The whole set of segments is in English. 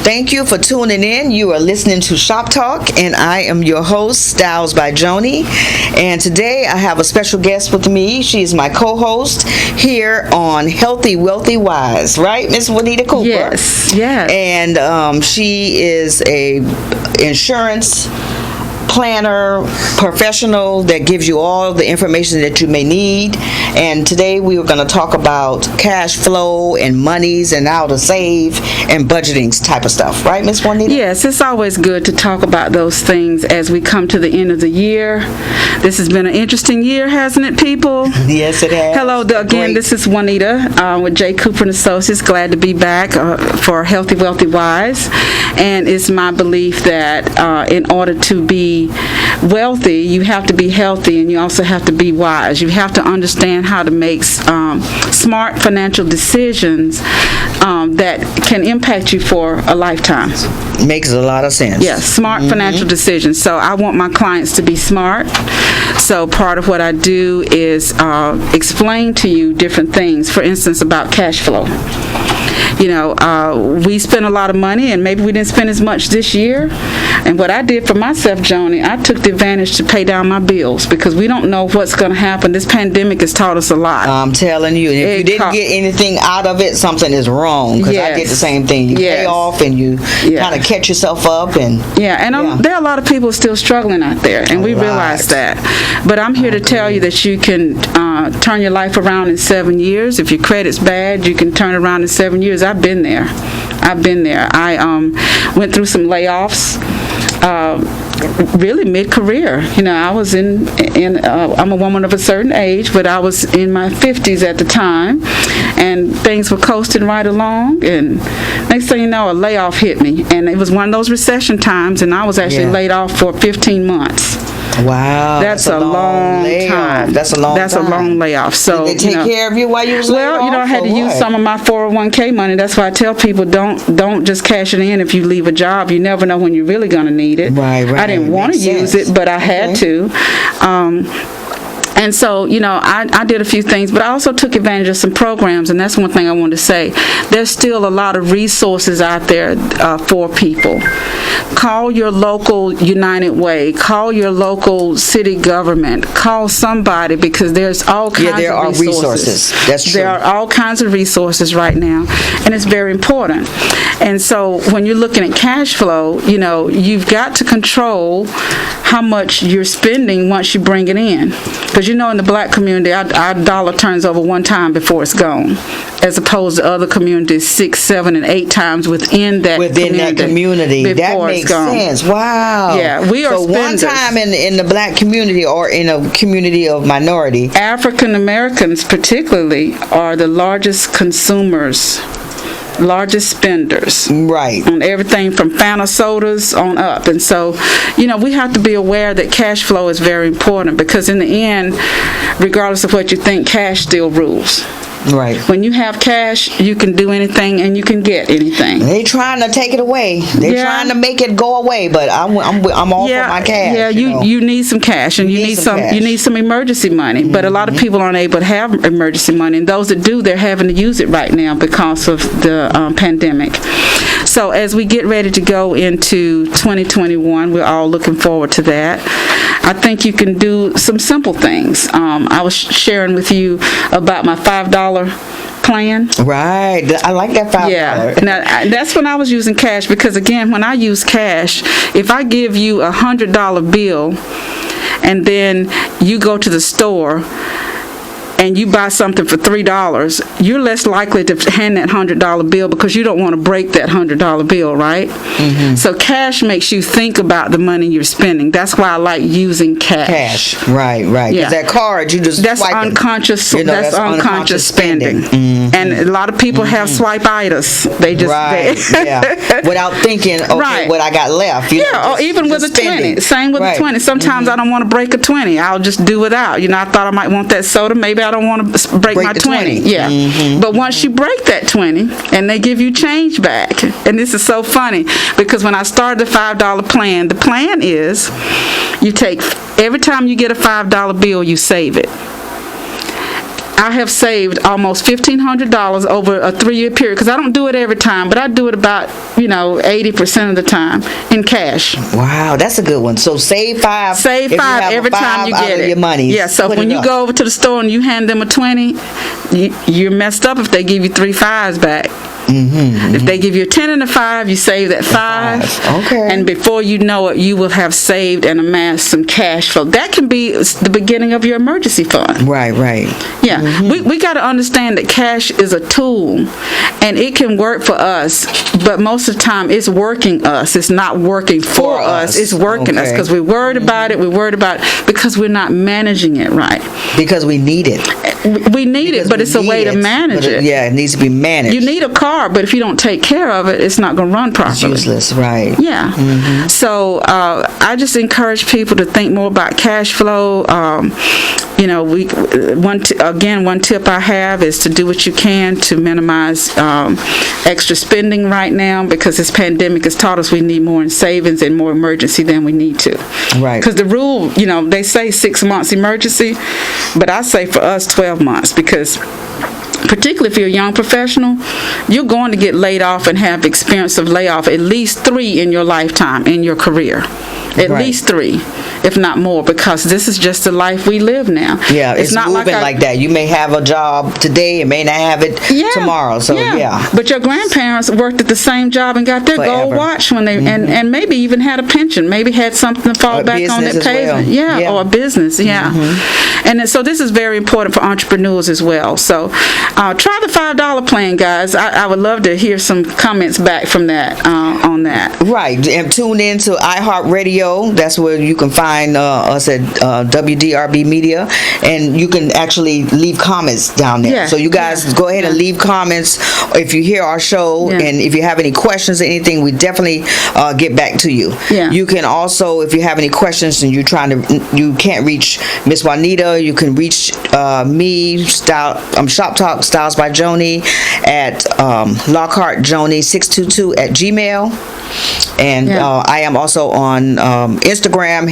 Thank you for tuning in. You are listening to Shop Talk, and I am your host, Styles by Joni. And today I have a special guest with me. She is my co-host here on Healthy, Wealthy, Wise, right, Miss Juanita Cooper? Yes, yes. And she is a insurance planner, professional that gives you all the information that you may need. And today we are going to talk about cash flow and monies and how to save and budgeting type of stuff, right, Miss Juanita? Yes, it's always good to talk about those things as we come to the end of the year. This has been an interesting year, hasn't it, people? Yes, it has. Hello again. This is Juanita with J. Cooper and Associates. Glad to be back for Healthy, Wealthy, Wise. And it's my belief that in order to be wealthy, you have to be healthy, and you also have to be wise. You have to understand how to make smart financial decisions that can impact you for a lifetime. Makes a lot of sense. Yes, smart financial decisions. So I want my clients to be smart. So part of what I do is explain to you different things, for instance, about cash flow. You know, we spent a lot of money, and maybe we didn't spend as much this year. And what I did for myself, Joni, I took the advantage to pay down my bills, because we don't know what's going to happen. This pandemic has taught us a lot. I'm telling you, if you didn't get anything out of it, something is wrong. Because I did the same thing. You pay off, and you kind of catch yourself up. And there are a lot of people still struggling out there, and we realize that. But I'm here to tell you that you can turn your life around in 7 years. If your credit's bad, you can turn it around in 7 years. I've been there. I went through some layoffs. Really mid-career. You know, I was I'm a woman of a certain age, but I was in my 50s at the time, and things were coasting right along, and next thing you know, a layoff hit me, and it was one of those recession times, and I was actually laid off for 15 months. Wow, that's a long time. That's a long layoff. So did they take care of you while you was laid off? Well, I had to use some of my 401k money. That's why I tell people don't just cash it in if you leave a job. You never know when you're really going to need it. Right. I didn't want to use it, but I had to. And so, I did a few things, but I also took advantage of some programs, and that's one thing I wanted to say. There's still a lot of resources out there for people. Call your local United Way. Call your local city government. Call somebody, because there's all kinds of resources. That's true. There are all kinds of resources right now, and it's very important. And so when you're looking at cash flow, you've got to control how much you're spending once you bring it in. Because in the black community, our dollar turns over one time before it's gone, as opposed to other communities 6, 7, and 8 times within that community. That makes sense. Wow. Yeah, we are spenders. One time in the black community, or in a community of minority, African Americans particularly are the largest consumers, largest spenders, right, on everything from Fanta sodas on up. And so, we have to be aware that cash flow is very important, because in the end, regardless of what you think, cash still rules. Right. When you have cash, you can do anything and you can get anything. They trying to take it away. They're trying to make it go away, but I'm all for my cash. Yeah, you need some cash, and you need some emergency money. Mm-hmm. But a lot of people aren't able to have emergency money, and those that do, they're having to use it right now because of the pandemic. So as we get ready to go into 2021, we're all looking forward to that. I think you can do some simple things. I was sharing with you about my $5 plan. Right. I like that $5. Yeah. Now, that's when I was using cash, because again, when I use cash, if I give you a $100 bill and then you go to the store and you buy something for $3, you're less likely to hand that $100 bill, because you don't want to break that $100 bill, right? Mm-hmm. So cash makes you think about the money you're spending. That's why I like using cash. Right. Yeah. Because that card, you just that's swipe unconscious. it. That's unconscious spending. Mm-hmm. And a lot of people have swipe-itis. They just without thinking, what I got left. Or even with a 20. Same with a 20. Sometimes I don't want to break a 20. I'll just do without. I thought I might want that soda. Maybe I don't want to break my 20. Yeah. Mm-hmm. But once you break that 20 and they give you change back, and this is so funny, because when I started the $5 plan, the plan is you take, every time you get a $5 bill, you save it. I have saved almost $1,500 over a 3-year period, because I don't do it every time, but I do it about 80% of the time in cash. Wow, that's a good one. So save $5. Save $5 every time you get it. Your money. Yeah. So when you go over to the store and you hand them a 20, you're messed up if they give you 3 5s back. If they give you a 10 and a 5, you save that 5. Okay. And before you know it, you will have saved and amassed some cash flow. That can be the beginning of your emergency fund. Right. Yeah. We got to understand that cash is a tool, and it can work for us, but most of the time it's working us. It's not working for us. It's working us because we're worried about it. We're worried about it because we're not managing it right. Because we need it. We need it, but it's a way to manage it. Yeah, it needs to be managed. You need a car, but if you don't take care of it, it's not going to run properly. It's useless, right. Yeah. So I just encourage people to think more about cash flow. One tip I have is to do what you can to minimize extra spending right now, because this pandemic has taught us we need more in savings and more emergency than we need to. Right. Because the rule, they say 6 months emergency, but I say for us 12 months, because particularly if you're a young professional, you're going to get laid off and have experience of layoff at least 3 in your lifetime, in your career. At least 3, if not more, because this is just the life we live now. Yeah, it's not moving like that. You may have a job today and may not have it tomorrow. So yeah. But your grandparents worked at the same job and got their gold watch when they and maybe even had a pension, maybe had something to fall back on their payment. Well. Or a business. And so this is very important for entrepreneurs as well. So try the $5 plan, guys. I would love to hear some comments back from that on that. Right, and tune in to iHeartRadio. That's where you can find us at WDRB Media, and you can actually leave comments down there. So you guys go ahead and leave comments if you hear our show, and if you have any questions or anything, we definitely get back to you. You can also, if you have any questions and you can't reach Miss Juanita, you can reach me, Shop Talk Styles by Joni at LockhartJoni622@gmail. And I am also on Instagram,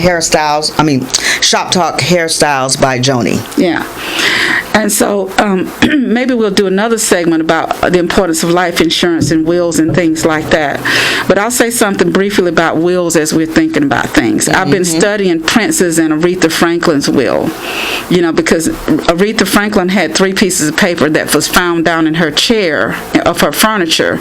Shop Talk Hairstyles by Joni. And so maybe we'll do another segment about the importance of life insurance and wills and things like that. But I'll say something briefly about wills as we're thinking about things. I've been studying Prince's and Aretha Franklin's will, because Aretha Franklin had 3 pieces of paper that was found down in her chair of her furniture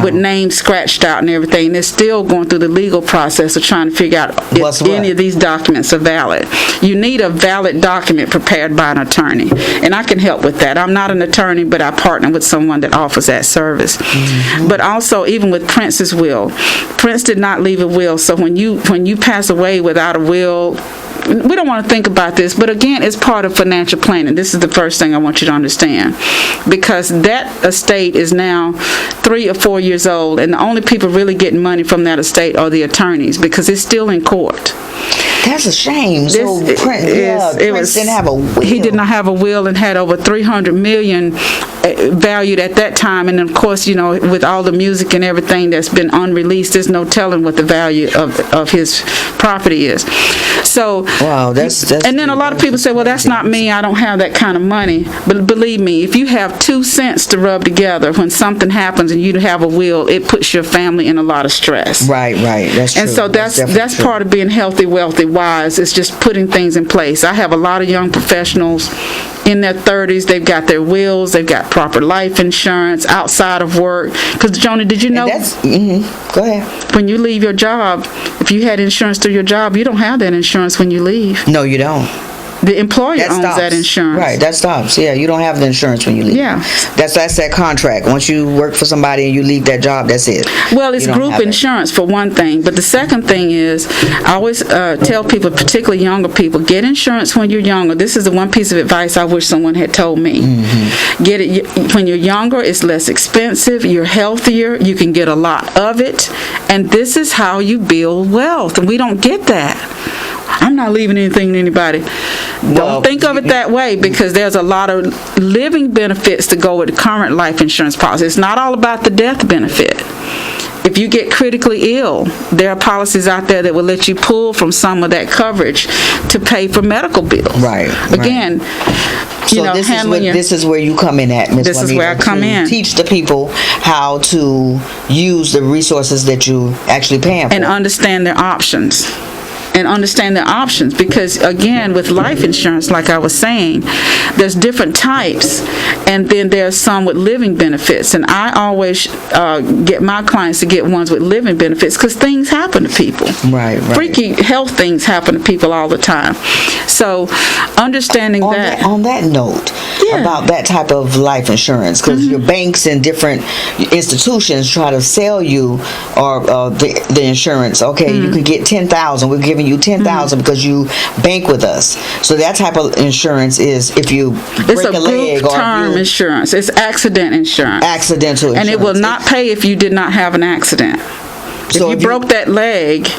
with names scratched out and everything. They're still going through the legal process of trying to figure out if any of these documents are valid. You need a valid document prepared by an attorney. And I can help with that. I'm not an attorney, but I partner with someone that offers that service. But also, even with Prince's will, Prince did not leave a will. So when you pass away without a will, we don't want to think about this, but again, it's part of financial planning. This is the first thing I want you to understand, because that estate is now 3 or 4 years old, and the only people really getting money from that estate are the attorneys, because it's still in court. That's a shame. Prince didn't have a will. He did not have a will and had over $300 million valued at that time. And of course, with all the music and everything that's been unreleased, there's no telling what the value of his property is. So, wow, that's and then a lot of people say, well, that's not me. I don't have that kind of money. But believe me, if you have 2 cents to rub together when something happens and you have a will, it puts your family in a lot of stress. Right. That's true. And so that's part of being healthy, wealthy, wise. It's just putting things in place. I have a lot of young professionals in their 30s. They've got their wills. They've got proper life insurance outside of work. Because, Joni, did you know? Go ahead. When you leave your job, if you had insurance through your job, you don't have that insurance when you leave. No, you don't. The employer owns that insurance. Right, that stops. Yeah, you don't have the insurance when you leave. Yeah. That's that contract. Once you work for somebody and you leave that job, that's it. Well, it's group insurance for one thing. But the second thing is, I always tell people, particularly younger people, get insurance when you're younger. This is the one piece of advice I wish someone had told me. Get it when you're younger. It's less expensive. You're healthier. You can get a lot of it. And this is how you build wealth. And we don't get that. I'm not leaving anything to anybody. Don't think of it that way, because there's a lot of living benefits to go with the current life insurance policy. It's not all about the death benefit. If you get critically ill, there are policies out there that will let you pull from some of that coverage to pay for medical bills. Right. Again, handling this is where you come in at, Ms. This Juanita, is where I come in. Teach the people how to use the resources that you actually paying for. And understand their options. Because again, with life insurance, like I was saying, there's different types, and then there's some with living benefits, and I always get my clients to get ones with living benefits because things happen to people. Right. Freaky health things happen to people all the time. So understanding that. On that note, about that type of life insurance, because your banks and different institutions try to sell you or the insurance. Okay, you can get $10,000. We're giving you $10,000 because you bank with us. So that type of insurance is if you break a leg or term insurance. It's accident insurance. Accidental insurance. And it will not pay if you did not have an accident. So if you broke that leg,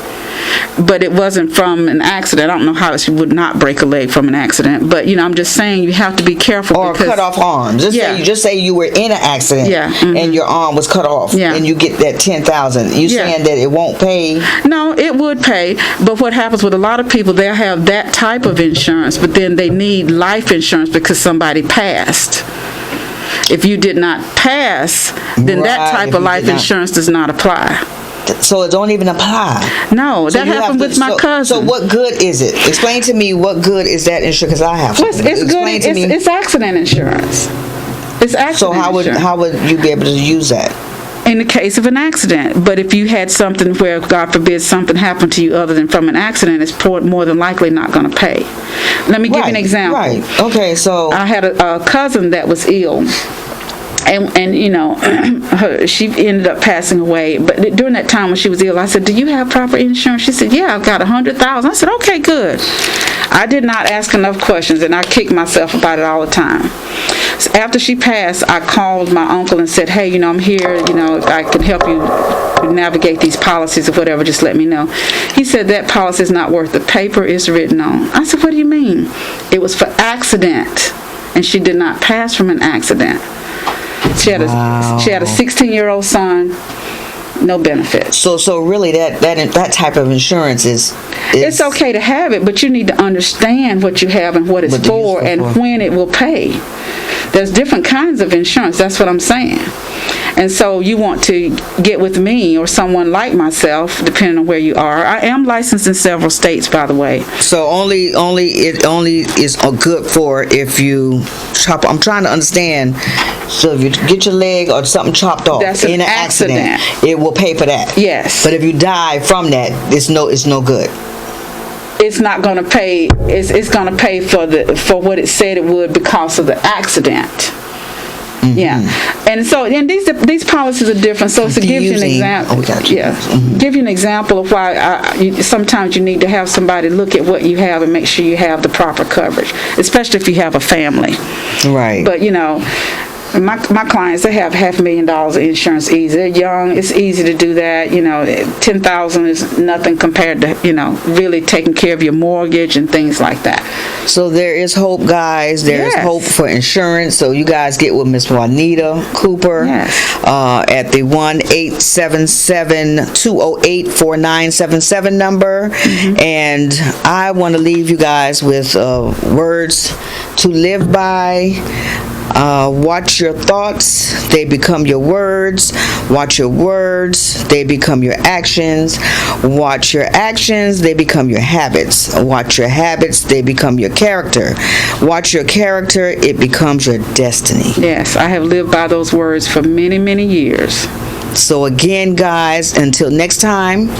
but it wasn't from an accident, I don't know how it would not break a leg from an accident, but I'm just saying you have to be careful. Or cut off arms. Just say you were in an accident and your arm was cut off and you get that $10,000. You saying that it won't pay? No, it would pay, but what happens with a lot of people, they'll have that type of insurance, but then they need life insurance because somebody passed. If you did not pass, then that type of life insurance does not apply. So it don't even apply. No, that happened with my cousin. So what good is it? Explain to me what good is that insurance? Because I have. It's good. It's accident insurance. It's accident. So how would you be able to use that? In the case of an accident. But if you had something where, God forbid, something happened to you other than from an accident, it's more than likely not going to pay. Let me give you an example. Right. Okay. So I had a cousin that was ill. And she ended up passing away. But during that time when she was ill, I said, do you have proper insurance? She said, yeah, I've got $100,000. I said, okay, good. I did not ask enough questions, and I kicked myself about it all the time. So after she passed, I called my uncle and said, hey, I'm here. If I can help you navigate these policies or whatever, just let me know. He said, that policy is not worth the paper it's written on. I said, what do you mean? It was for accident, and she did not pass from an accident. She had a 16-year-old son, no benefits. So really that type of insurance is it's okay to have it, but you need to understand what you have and what it's for and when it will pay. There's different kinds of insurance. That's what I'm saying. And so you want to get with me or someone like myself, depending on where you are. I am licensed in several states, by the way. So it only is good for if you chop. I'm trying to understand. So if you get your leg or something chopped off in an accident, it will pay for that. Yes. But if you die from that, it's no good. It's not going to pay. It's going to pay for what it said it would because of the accident. Yeah, and these policies are different. So to give you an example, give you an example of why sometimes you need to have somebody look at what you have and make sure you have the proper coverage, especially if you have a family. Right. But my clients, they have $500,000 of insurance easy. They're young. It's easy to do that. $10,000 is nothing compared to, really taking care of your mortgage and things like that. So there is hope, guys. There's hope for insurance. So you guys get with Miss Juanita Cooper at the 1-877-208-4977 number. And I want to leave you guys with words to live by. Watch your thoughts, they become your words. Watch your words, they become your actions. Watch your actions, they become your habits. Watch your habits, they become your character. Watch your character, it becomes your destiny. Yes, I have lived by those words for many, many years. So again, guys, until next time,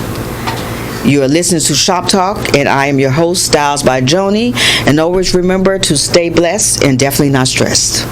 you are listening to Shop Talk, and I am your host, Styles by Joni. And always remember to stay blessed and definitely not stressed.